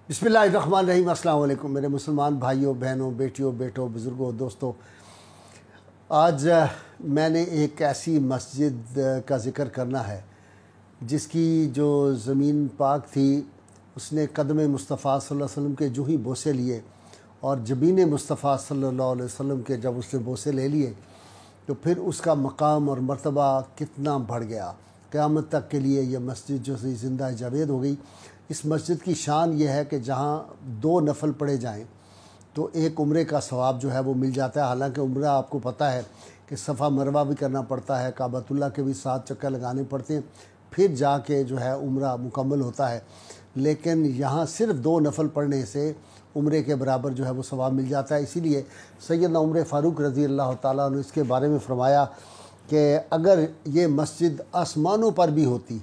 बिस्मिल्लाहिर्रहमानिर्रहीम। अस्सलाम वालेकुम मेरे मुसलमान भाइयों बहनों बेटियों बेटों बुज़ुर्गों दोस्तों। आज मैंने एक ऐसी मस्जिद का ज़िक्र करना है जिसकी जो ज़मीन पाक थी उसने कदम मुस्तफ़ा सल्लल्लाहु अलैहि वसल्लम के जो ही बोसे लिए और जबीन मुस्तफ़ा सल्लल्लाहु अलैहि वसल्लम के जब उसने बोसे ले लिए तो फिर उसका मकाम और मर्तबा कितना बढ़ गया। क़यामत तक के लिए यह मस्जिद जो सी ज़िंदा जावेद हो गई। इस मस्जिद की शान यह है कि जहाँ 2 नफल पढ़े जाएं तो एक उम्रे का सवाब जो है वो मिल जाता है। हालांकि उम्रा आपको पता है कि सफ़ा मरवा भी करना पड़ता है, काबतुल्लाह के भी 7 चक्कर लगाने पड़ते हैं, फिर जाके जो है उम्रा मुकम्मल होता है। लेकिन यहाँ सिर्फ 2 नफल पढ़ने से उम्रे के बराबर जो है वो सवाब मिल जाता है। इसीलिए सैयदना उमर फ़ारूक रज़ी अल्लाह ताला ने इसके बारे में फ़रमाया कि अगर ये मस्जिद आसमानों पर भी होती,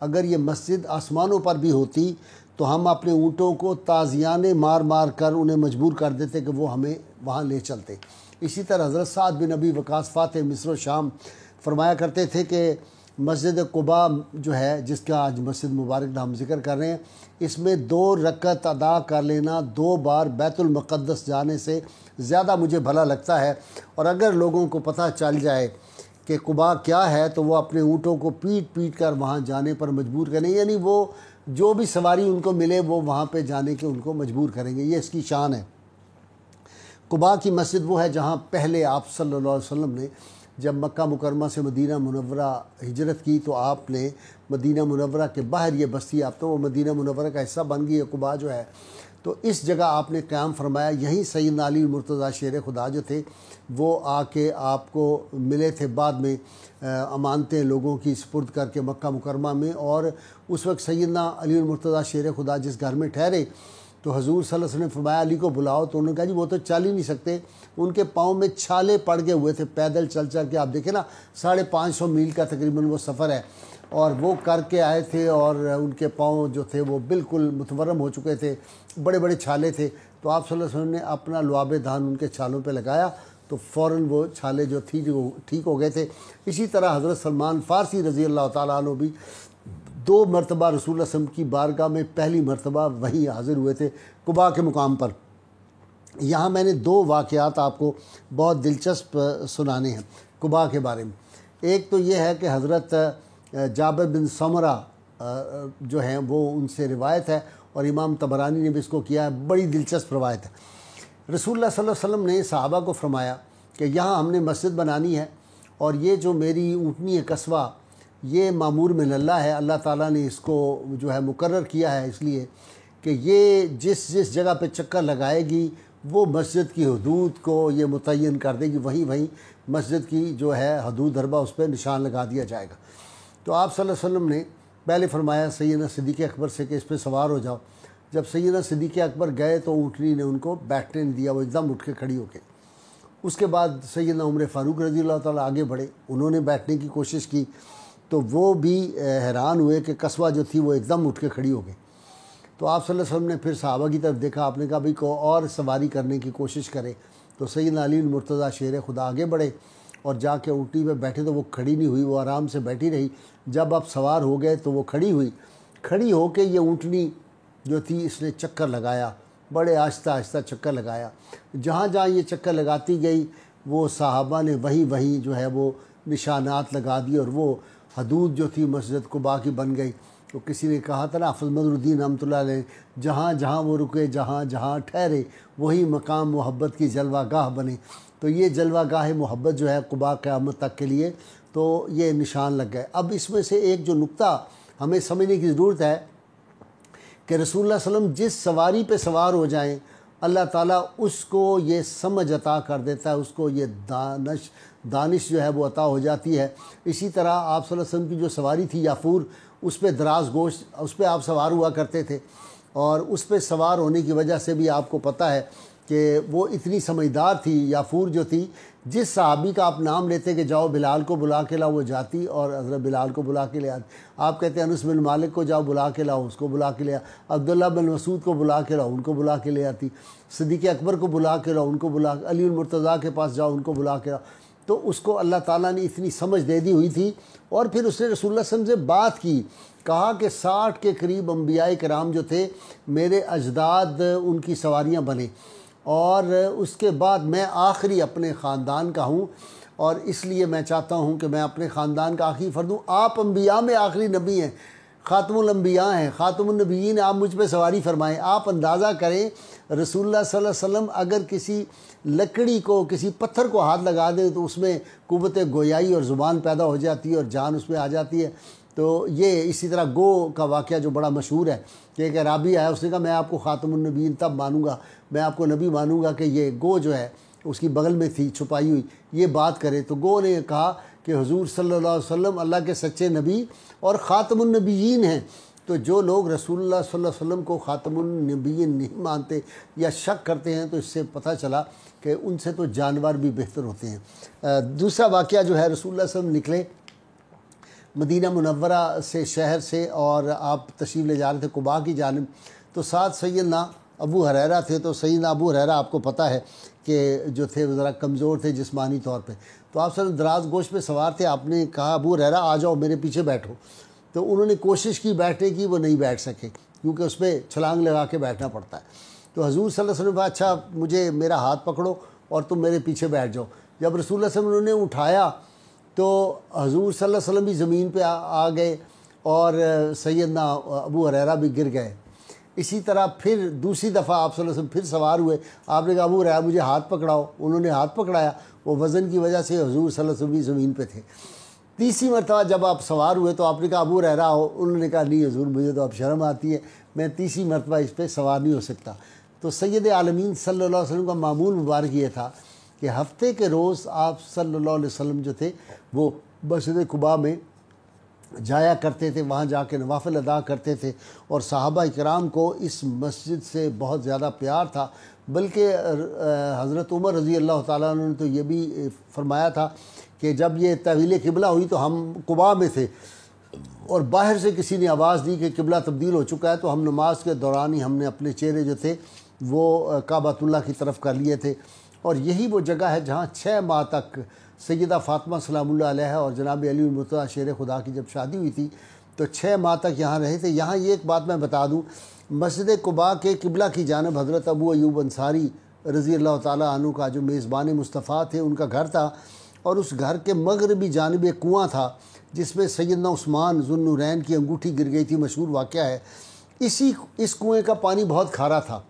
अगर ये मस्जिद आसमानों पर भी होती तो हम अपने ऊँटों को ताज़ियाने मार मार कर उन्हें मजबूर कर देते कि वो हमें वहाँ ले चलते। इसी तरह हज़रत साद बिन अबी वक़ास फ़ातिह मिस्र शाम फरमाया करते थे कि मस्जिद कुबा जो है, जिसका आज मस्जिद मुबारक हम ज़िक्र कर रहे हैं, इसमें 2 रकत अदा कर लेना 2 बार बैतुल मुक़द्दस जाने से ज़्यादा मुझे भला लगता है। और अगर लोगों को पता चल जाए कि कुबा क्या है तो वो अपने ऊँटों को पीट पीट कर वहाँ जाने पर मजबूर करें, यानी वो जो भी सवारी उनको मिले वो वहाँ पे जाने के उनको मजबूर करेंगे। ये इसकी शान है। कुबा की मस्जिद वो है जहाँ पहले आप सल्लल्लाहु अलैहि वसल्लम ने जब मक्का मुकरमा से मदीना मुनव्वरा हिजरत की तो आपने मदीना मुनव्वरा के बाहर ये बस्ती, आप तो वो मदीना मुनव्वरा का हिस्सा बन गई है कुबा जो है, तो इस जगह आपने क़याम फरमाया। यहीं सैयदना अली मुर्तज़ा शेर खुदा जो थे वो आके आपको मिले थे, बाद में अमानतें लोगों की सुपुर्द करके मक्का मुकरमा में। और उस वक्त सैयदना अली मुर्तज़ा शेर खुदा जिस घर में ठहरे तो हजूर सल्लल्लाहु अलैहि वसल्लम ने फरमाया अली को बुलाओ, तो उन्होंने कहा जी वो तो चल ही नहीं सकते, उनके पाँव में छाले पड़ गए हुए थे। पैदल चल चल के आप देखें ना, 550 मील का तकरीबन वो सफ़र है और वो करके आए थे और उनके पाँव जो थे वो बिल्कुल मुतवर्रम हो चुके थे, बड़े बड़े छाले थे। तो आप सल्लल्लाहु अलैहि वसल्लम ने अपना लुआब धान उनके छालों पे लगाया तो फ़ौरन वो छाले जो थी जो ठीक हो गए थे। इसी तरह हज़रत सलमान फ़ारसी रज़ी अल्लाह ताला अन्हु भी 2 मरतबा रसूल वसल्लम की बारगाह में पहली मरतबा वहीं हाज़िर हुए थे कुबा के मुकाम पर। यहाँ मैंने 2 वाक़यात आपको बहुत दिलचस्प सुनाने हैं कुबा के बारे में। एक तो ये है कि हज़रत जाबिर बिन समरा जो हैं वो उनसे रिवायत है और इमाम तबरानी ने भी इसको किया है, बड़ी दिलचस्प रवायत है। रसूलुल्लाह सल्लल्लाहु अलैहि वसल्लम ने सहाबा को फरमाया कि यहाँ हमने मस्जिद बनानी है और ये जो मेरी ऊँटनी है कस्वा, ये मामूर मिन अल्लाह है, अल्लाह ताला ने इसको जो है मुकर्रर किया है इसलिए कि ये जिस जिस जगह पे चक्कर लगाएगी वो मस्जिद की हदूद को ये मुतय्यन कर देगी, वहीं वहीं मस्जिद की जो है हदूद दरबा उस पर निशान लगा दिया जाएगा। तो आप सल्लल्लाहु अलैहि वसल्लम ने पहले फरमाया सैयदना सिद्दीक़ अकबर से कि इस पर सवार हो जाओ। जब सैयदना सिद्दीक़ अकबर गए तो ऊँटनी ने उनको बैठने नहीं दिया, वो एकदम उठ के खड़ी होके। उसके बाद सैयदना उमर फ़ारूक रज़ी अल्लाह ताला आगे बढ़े, उन्होंने बैठने की कोशिश की तो वो भी हैरान हुए कि कस्बा जो थी वो एकदम उठ के खड़ी हो गई। तो आप सल्लल्लाहु अलैहि वसल्लम ने फिर सहाबा की तरफ देखा, आपने कहा भाई को और सवारी करने की कोशिश करे। तो सैयदना अली मुर्तज़ा शेर खुदा आगे बढ़े और जाके ऊँटनी पे बैठे तो वो खड़ी नहीं हुई, वो आराम से बैठी रही। जब आप सवार हो गए तो वो खड़ी हुई। खड़ी हो के ये ऊँटनी जो थी इसने चक्कर लगाया, बड़े आहिस्ता आहिस्ता चक्कर लगाया। जहाँ जहाँ ये चक्कर लगाती गई वो सहाबा ने वहीं वहीं जो है वो निशानात लगा दिए और वो हदूद जो थी मस्जिद कुबा की बन गई। तो किसी ने कहा था ना हाफ़िज़ बदरुद्दीन रहमतुल्लाह अलैह, जहाँ जहाँ वो रुके जहाँ जहाँ ठहरे वही मकाम मोहब्बत की जलवा गाह बने। तो ये जलवा गाह मोहब्बत जो है कुबा क़यामत तक के लिए तो ये निशान लग गए। अब इसमें से एक जो नुक्ता हमें समझने की ज़रूरत है कि रसूलुल्लाह सल्लल्लाहु अलैहि वसल्लम जिस सवारी पे सवार हो जाएं अल्लाह ताला उसको ये समझ अता कर देता है, उसको ये दानिश जो है वो अता हो जाती है। इसी तरह आप सल्लल्लाहु अलैहि वसल्लम की जो सवारी थी याफूर, उस पर दराज गोश्त, उस पर आप सवार हुआ करते थे और उस पर सवार होने की वजह से भी आपको पता है कि वो इतनी समझदार थी। याफूर जो थी, जिस सहाबी का आप नाम लेते कि जाओ बिलाल को बुला के लाओ, वो जाती और हज़रत बिलाल को बुला के ले आती। आप कहते हैं अनस बिन मालिक को जाओ बुला के लाओ, उसको बुला के ले आ। अब्दुल्ला बिन मसूद को बुला के लाओ, उनको बुला के ले आती। सिद्दीक़ अकबर को बुला के लाओ, उनको बुला। अली मुर्तज़ा के पास जाओ, उनको बुला के लाओ। تو اس کو اللہ تعالیٰ نے اتنی سمجھ دے دی ہوئی تھی، اور پھر اس نے رسول اللہ صلی اللہ علیہ وسلم سے بات کی، کہا کہ 60 کے قریب انبیاء کرام جو تھے میرے اجداد ان کی سواریاں بنے، اور اس کے بعد میں آخری اپنے خاندان کا ہوں، اور اس لیے میں چاہتا ہوں کہ میں اپنے خاندان کا آخری فرد ہوں، آپ انبیاء میں آخری نبی ہیں، خاتم الانبیاء ہیں، خاتم النبیین، آپ مجھ پہ سواری فرمائیں۔ آپ اندازہ کریں رسول اللہ صلی اللہ علیہ وسلم اگر کسی لکڑی کو، کسی پتھر کو ہاتھ لگا دیں تو اس میں قوت گویائی اور زبان پیدا ہو جاتی ہے اور جان اس میں آ جاتی ہے۔ تو یہ اسی طرح گو کا واقعہ جو بڑا مشہور ہے کہ ایک عرابی آیا، اس نے کہا میں آپ کو خاتم النبیین تب مانوں گا، میں آپ کو نبی مانوں گا کہ یہ گو جو ہے اس کی بغل میں تھی چھپائی ہوئی، یہ بات کرے۔ تو گو نے کہا کہ حضور صلی اللہ علیہ وسلم اللہ کے سچے نبی اور خاتم النبیین ہیں، تو جو لوگ رسول اللہ صلی اللہ علیہ وسلم کو خاتم النبیین نہیں مانتے یا شک کرتے ہیں، تو اس سے پتہ چلا کہ ان سے تو جانور بھی بہتر ہوتے ہیں۔ دوسرا واقعہ جو ہے، رسول اللہ صلی اللہ علیہ وسلم نکلے مدینہ منورہ سے، شہر سے، اور آپ تشریف لے جا رہے تھے قباء کی جانب، تو ساتھ سیدنا ابو ہریرہ تھے۔ تو سیدنا ابو ہریرہ آپ کو پتہ ہے کہ جو تھے وہ ذرا کمزور تھے جسمانی طور پہ، تو آپ صلی اللہ علیہ وسلم دراز گوشت پہ سوار تھے، آپ نے کہا ابو ہریرہ آ جاؤ میرے پیچھے بیٹھو، تو انہوں نے کوشش کی بیٹھنے کی، وہ نہیں بیٹھ سکے کیونکہ اس پہ چھلانگ لگا کے بیٹھنا پڑتا ہے۔ تو حضور صلی اللہ علیہ وسلم نے کہا اچھا مجھے میرا ہاتھ پکڑو اور تم میرے پیچھے بیٹھ جاؤ۔ جب رسول اللہ صلی اللہ علیہ وسلم نے اٹھایا تو حضور صلی اللہ علیہ وسلم بھی زمین پہ آ گئے اور سیدنا ابو ہریرہ بھی گر گئے۔ اسی طرح پھر دوسری دفعہ آپ صلی اللہ علیہ وسلم پھر سوار ہوئے، آپ نے کہا ابو ہریرہ مجھے ہاتھ پکڑاؤ، انہوں نے ہاتھ پکڑایا، وہ وزن کی وجہ سے حضور صلی اللہ علیہ وسلم بھی زمین پہ تھے۔ تیسری مرتبہ جب آپ سوار ہوئے تو آپ نے کہا ابو ہریرہ آؤ، انہوں نے کہا نہیں حضور مجھے تو اب شرم آتی ہے، میں تیسری مرتبہ اس پہ سوار نہیں ہو سکتا۔ تو سید عالمین صلی اللہ علیہ وسلم کا معمول مبارک یہ تھا کہ ہفتے کے روز آپ صلی اللہ علیہ وسلم جو تھے وہ مسجد قباء میں جایا کرتے تھے، وہاں جا کے نوافل ادا کرتے تھے، اور صحابہ کرام کو اس مسجد سے بہت زیادہ پیار تھا۔ بلکہ حضرت عمر رضی اللہ تعالیٰ عنہ نے تو یہ بھی فرمایا تھا کہ جب یہ تحویل قبلہ ہوئی تو ہم قباء میں تھے اور باہر سے کسی نے آواز دی کہ قبلہ تبدیل ہو چکا ہے، تو ہم نماز کے دوران ہی ہم نے اپنے چہرے جو تھے وہ کعبۃ اللہ کی طرف کر لیے تھے۔ اور یہی وہ جگہ ہے جہاں 6 ماہ تک سیدہ فاطمہ سلام اللہ علیہ اور جناب علی المرتضیٰ شیر خدا کی جب شادی ہوئی تھی تو 6 ماہ تک یہاں رہے تھے۔ یہاں یہ ایک بات میں بتا دوں، مسجد قباء کے قبلہ کی جانب حضرت ابو ایوب انصاری رضی اللہ تعالیٰ عنہ کا جو میزبان مصطفیٰ تھے ان کا گھر تھا، اور اس گھر کے مغربی جانب ایک کنواں تھا جس میں سیدنا عثمان ذو النورین کی انگوٹھی گر گئی تھی، مشہور واقعہ ہے۔ اس کنویں کا پانی بہت کھارا تھا،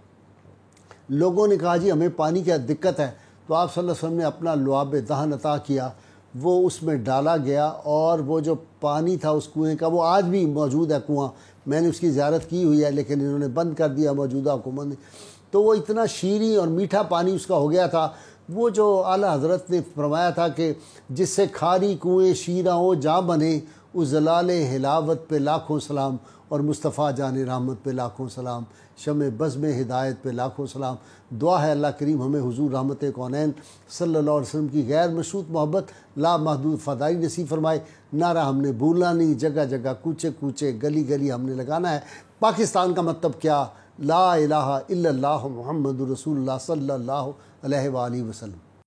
لوگوں نے کہا جی ہمیں پانی کی دقت ہے، تو آپ صلی اللہ علیہ وسلم نے اپنا لعاب دہن عطا کیا، وہ اس میں ڈالا گیا، اور وہ جو پانی تھا اس کنویں کا وہ آج بھی موجود ہے کنواں، میں نے اس کی زیارت کی ہوئی ہے لیکن انہوں نے بند کر دیا موجودہ حکومت نے۔ تو وہ اتنا شیریں اور میٹھا پانی اس کا ہو گیا تھا، وہ جو اعلیٰ حضرت نے فرمایا تھا کہ جس سے کھاری کنویں شیرہ ہو جا بنے، اس زلال حلاوت پہ لاکھوں سلام، اور مصطفیٰ جان رحمت پہ لاکھوں سلام، شمع بزم ہدایت پہ لاکھوں سلام۔ دعا ہے اللہ کریم ہمیں حضور رحمت کونین صلی اللہ علیہ وسلم کی غیر مشروط محبت لا محدود فدائی نصیب فرمائے۔ نعرہ ہم نے بھولنا نہیں، جگہ جگہ کوچے کوچے گلی گلی ہم نے لگانا ہے۔ پاکستان کا مطلب کیا؟ لا الہ الا اللہ محمد رسول اللہ صلی اللہ علیہ وآلہ وسلم۔